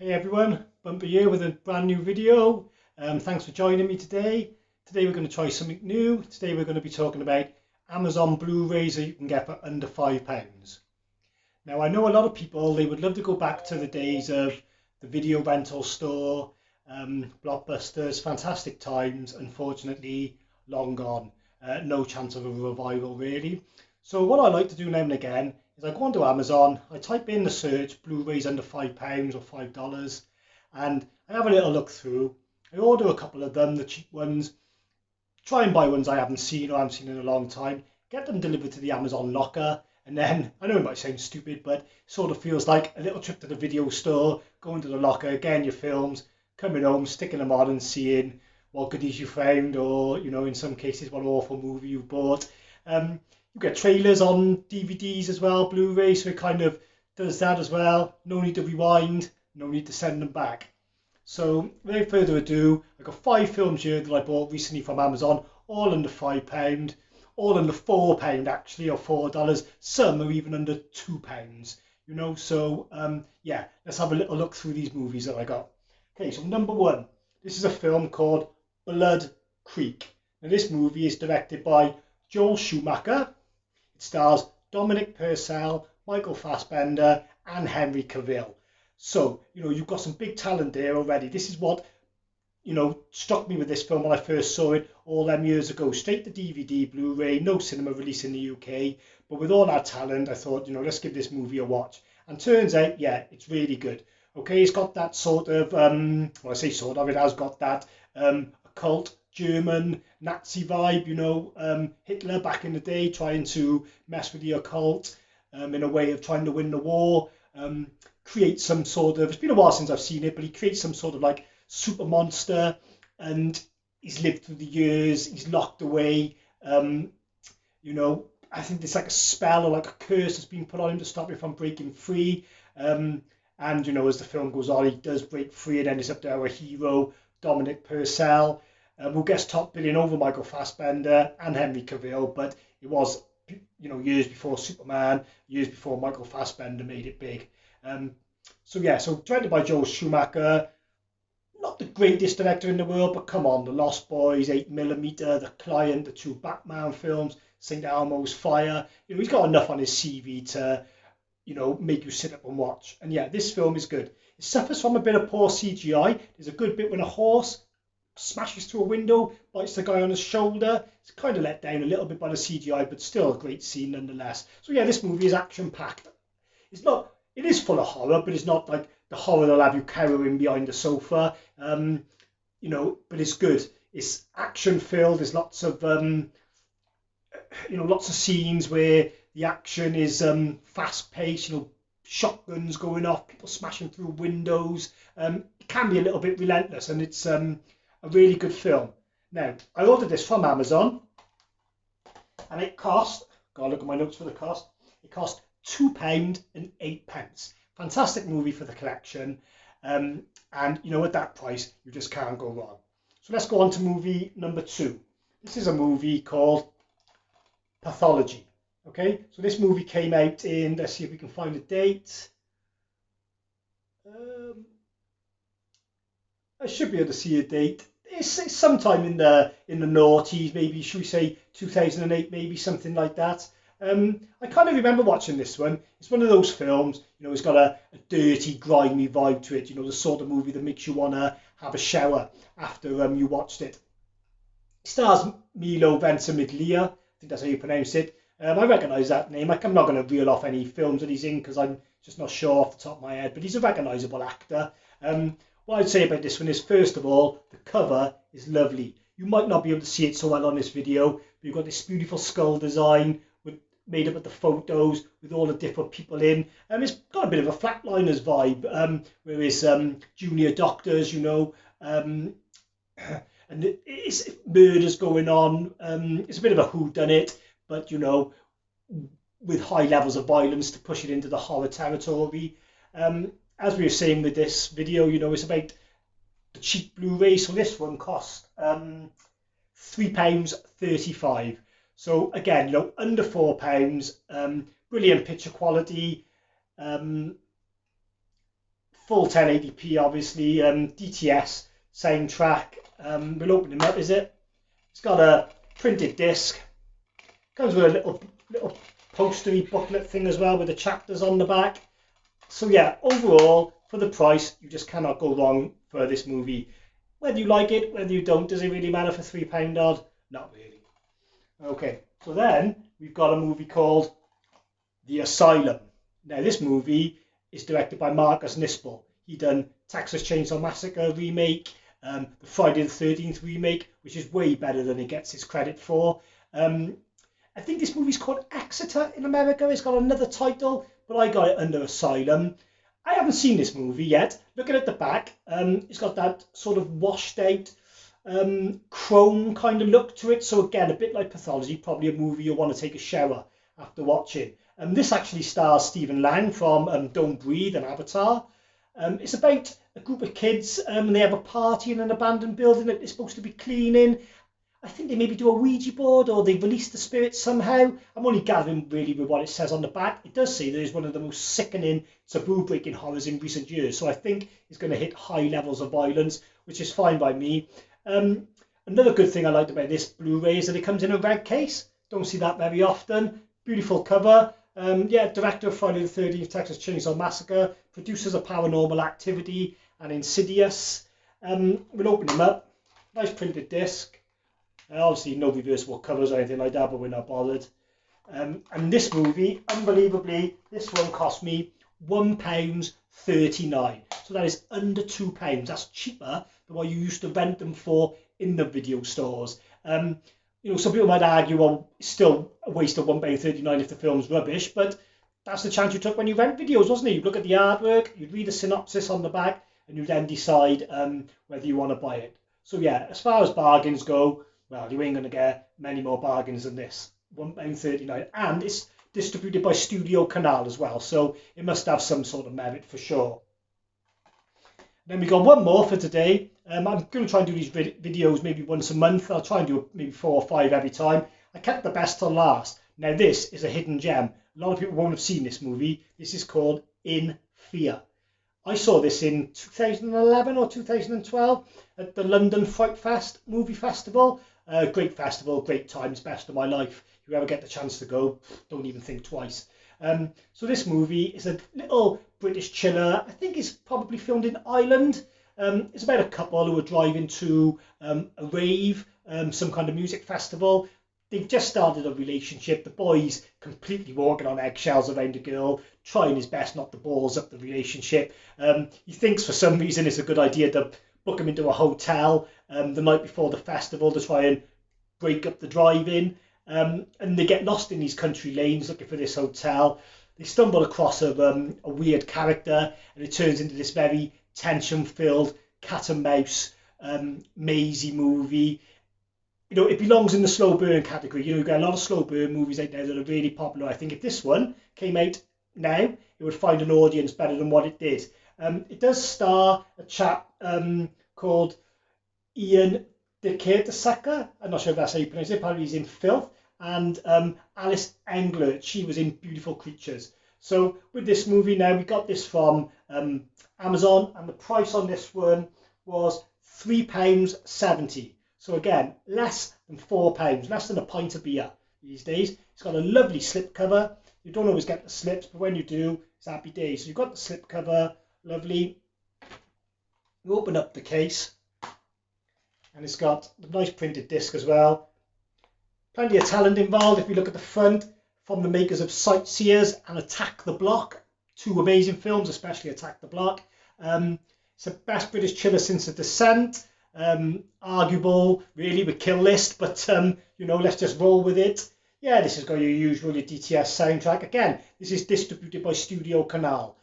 Hey everyone, Bumper here with a brand new video. Thanks for joining me today. Today we're going to try something new. Today we're going to be talking about Amazon Blu-rays that you can get for under £5. Now I know a lot of people, they would love to go back to the days of the video rental store, blockbusters, fantastic times. Unfortunately, long gone. No chance of a revival really. So what I like to do now and again is I go onto Amazon, I type in the search Blu-rays under £5 or $5, and I have a little look through. I order a couple of them, the cheap ones, try and buy ones I haven't seen or haven't seen in a long time, get them delivered to the Amazon locker, and then, I know it might sound stupid, but it sort of feels like a little trip to the video store, going to the locker, getting your films, coming home, sticking them on and seeing what goodies you found, or, in some cases, what awful movie you bought. You get trailers on DVDs as well, Blu-ray, so it kind of does that as well. No need to rewind, no need to send them back. So without further ado, I've got 5 films here that I bought recently from Amazon, all under £5, all under £4 actually, or $4. Some are even under £2, So yeah, let's have a little look through these movies that I got. Okay, so number 1, this is a film called Blood Creek. Now this movie is directed by Joel Schumacher. It stars Dominic Purcell, Michael Fassbender, and Henry Cavill. So, you've got some big talent there already. This is what, struck me with this film when I first saw it all them years ago. Straight to DVD, Blu-ray, no cinema release in the UK. But with all that talent, I thought, let's give this movie a watch. And turns out, yeah, it's really good. Okay, it's got that sort of, well, I say sort of, it has got that occult German Nazi vibe, Hitler back in the day trying to mess with the occult in a way of trying to win the war, create some sort of, it's been a while since I've seen it, but he creates some sort of like super monster, and he's lived through the years, he's locked away, I think there's like a spell or like a curse that's been put on him to stop him from breaking free, and as the film goes on, he does break free, and then it's up to our hero, Dominic Purcell, who gets top billing over Michael Fassbender and Henry Cavill, but it was, years before Superman, years before Michael Fassbender made it big. So directed by Joel Schumacher, not the greatest director in the world, but come on, The Lost Boys, 8mm, The Client, the 2 Batman films, St. Elmo's Fire, he's got enough on his CV to, make you sit up and watch. And yeah, this film is good. It suffers from a bit of poor CGI. There's a good bit when a horse smashes through a window, bites the guy on his shoulder. It's kind of let down a little bit by the CGI, but still a great scene nonetheless. So yeah, this movie is action-packed. It is full of horror, but it's not like the horror that'll have you cowering behind the sofa. But it's good. It's action-filled. There's lots of, lots of scenes where the action is fast-paced. Shotguns going off, people smashing through windows. It can be a little bit relentless, and it's a really good film. Now, I ordered this from Amazon, and it cost, gotta look at my notes for the cost, it cost £2 and 8p. Fantastic movie for the collection, and at that price, you just can't go wrong. So let's go on to movie number 2. This is a movie called Pathology. Okay, so this movie came out in, let's see if we can find a date. I should be able to see a date. It's sometime in the noughties, maybe, should we say 2008, maybe something like that. I kind of remember watching this one. It's one of those films, it's got a dirty, grimy vibe to it, the sort of movie that makes you want to have a shower after you watched it. It stars Milo Ventimiglia, I think that's how you pronounce it. I recognise that name. I'm not going to reel off any films that he's in because I'm just not sure off the top of my head, but he's a recognisable actor. What I'd say about this one is, first of all, the cover is lovely. You might not be able to see it so well on this video, but you've got this beautiful skull design made up of the photos with all the different people in. It's got a bit of a Flatliners vibe, where it's junior doctors, and it's murders going on. It's a bit of a whodunit, but with high levels of violence to push it into the horror territory. As we were saying with this video, it's about the cheap Blu-ray. So this one cost £3.35. So again, under £4. Brilliant picture quality. full 1080p, obviously, DTS soundtrack. We'll open him up, is it? It's got a printed disc. Comes with a little postery booklet thing as well with the chapters on the back. So yeah, overall, for the price, you just cannot go wrong for this movie. Whether you like it, whether you don't, does it really matter for £3 odd? Not really. Okay, so then we've got a movie called The Asylum. Now this movie is directed by Marcus Nispel. He done Texas Chainsaw Massacre remake, the Friday the 13th remake, which is way better than it gets its credit for. I think this movie's called Exeter in America. It's got another title, but I got it under Asylum. I haven't seen this movie yet. Looking at the back, it's got that sort of washed out chrome kind of look to it. So again, a bit like Pathology, probably a movie you'll want to take a shower after watching. This actually stars Stephen Lang from Don't Breathe and Avatar. It's about a group of kids and they have a party in an abandoned building that they're supposed to be cleaning. I think they maybe do a Ouija board or they release the spirits somehow. I'm only gathering really with what it says on the back. It does say that it's one of the most sickening, taboo-breaking horrors in recent years. So I think it's going to hit high levels of violence, which is fine by me. Another good thing I liked about this Blu-ray is that it comes in a red case. Don't see that very often. Beautiful cover. Yeah, director of Friday the 13th, Texas Chainsaw Massacre, producers of Paranormal Activity and Insidious. We'll open them up. Nice printed disc. Obviously no reversible covers or anything like that, but we're not bothered. And this movie, unbelievably, this one cost me £1.39. So that is under £2. That's cheaper than what you used to rent them for in the video stores. You know, some people might argue, well, it's still a waste of £1.39 if the film's rubbish, but that's the chance you took when you rent videos, wasn't it? You look at the artwork, you'd read a synopsis on the back, and you then decide whether you want to buy it. So yeah, as far as bargains go, well, you ain't going to get many more bargains than this. £1.39. And it's distributed by Studio Canal as well, so it must have some sort of merit for sure. Then we got one more for today. I'm going to try and do these videos maybe once a month. I'll try and do maybe 4 or 5 every time. I kept the best till last. Now this is a hidden gem. A lot of people won't have seen this movie. This is called In Fear. I saw this in 2011 or 2012 at the London Fright Fest movie festival. Great festival, great times, best of my life. If you ever get the chance to go, don't even think twice. So this movie is a little British chiller. I think it's probably filmed in Ireland. It's about a couple who are driving to a rave, some kind of music festival. They've just started a relationship. The boy's completely walking on eggshells around the girl, trying his best not to balls up the relationship. He thinks for some reason it's a good idea to book him into a hotel the night before the festival to try and break up the drive-in. And they get lost in these country lanes looking for this hotel. They stumble across a weird character and it turns into this very tension-filled cat and mouse mazy movie. You know, it belongs in the slow burn category. You know, you've got a lot of slow burn movies out there that are really popular. I think if this one came out now, it would find an audience better than what it did. It does star a chap called Ian DeCarter. I'm not sure if that's how you pronounce it. Probably he's in Filth. And Alice Englert, she was in Beautiful Creatures. So with this movie now, we got this from Amazon, and the price on this one was £3.70. So again, less than £4, less than a pint of beer these days. It's got a lovely slip cover. You don't always get the slips, but when you do, it's happy days. So you've got the slip cover, lovely. You open up the case, and it's got the nice printed disc as well. Plenty of talent involved. If you look at the front, from the makers of Sightseers and Attack the Block, 2 amazing films, especially Attack the Block. It's the best British chiller since The Descent. Arguable really with Kill List, but you know, let's just roll with it. Yeah, this has got your usual DTS soundtrack. Again, this is distributed by Studio Canal.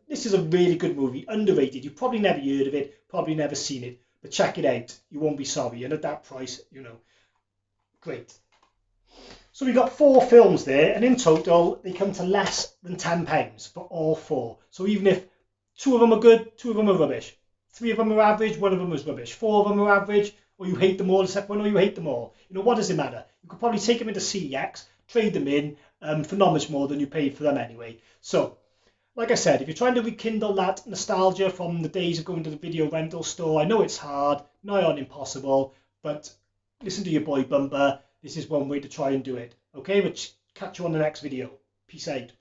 This is a really good movie, underrated. You've probably never heard of it, probably never seen it, but check it out. You won't be sorry, and at that price, you know, great. So we got 4 films there, and in total they come to less than £10 for all 4. So even if 2 of them are good, 2 of them are rubbish, 3 of them are average, 1 of them is rubbish, 4 of them are average, or you hate them all except one, or you hate them all. You know, what does it matter? You could probably take them into CX, trade them in for not much more than you paid for them anyway. So Like I said, if you're trying to rekindle that nostalgia from the days of going to the video rental store, I know it's hard, nigh on impossible, but listen to your boy Bumper. This is one way to try and do it. Okay, we'll catch you on the next video. Peace out.